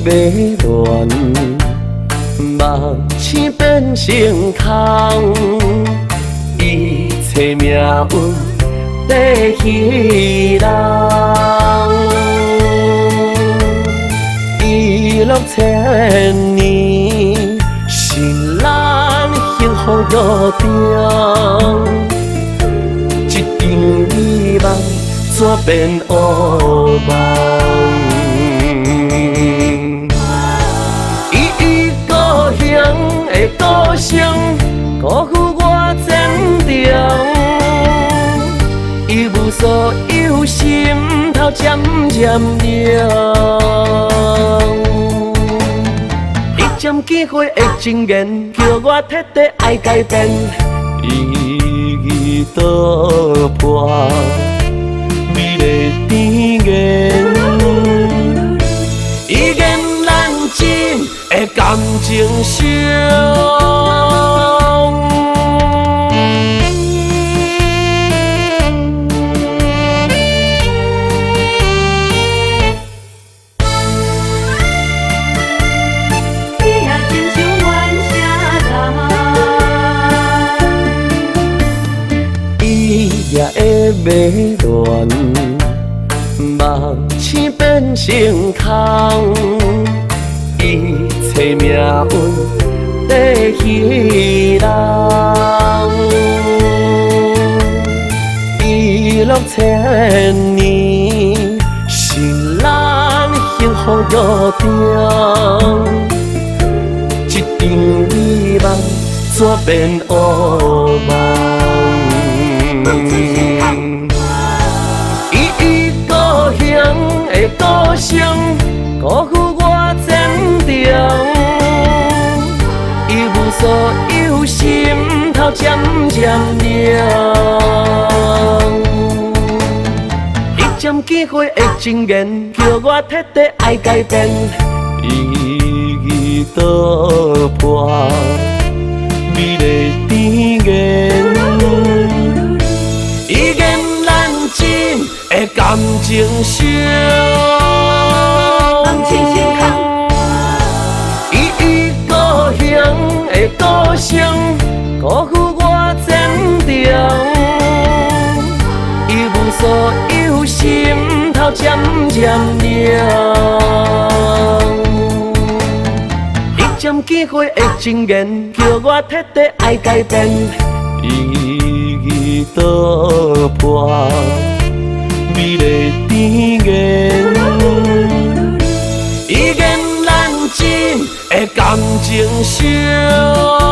马乱，目眩变成空，一切命运在戏人。一路千年，是咱幸福路程。一场美梦怎变乌梦？伊故乡的故乡，辜负我坚定。伊无所有，心头渐渐凉。一针见血的真言，叫我彻底爱改变。伊倒破美丽甜言，伊言咱真的感情伤。也会马乱，目眩变成空，一切命运在戏人。一路千年，是咱幸福路程。一场美梦怎变乌梦？伊故乡的故乡，辜负我坚定。伊无所有，心头渐渐凉。一针见血的真言，叫我彻底爱改变。伊倒破美丽甜言。伊言咱真的感情伤，伊故乡的故乡，辜负我坚定。伊无所有，心头渐渐凉。一针见血的真言，叫我彻底爱改变。伊倒破美丽甜言，伊言咱真的感情伤。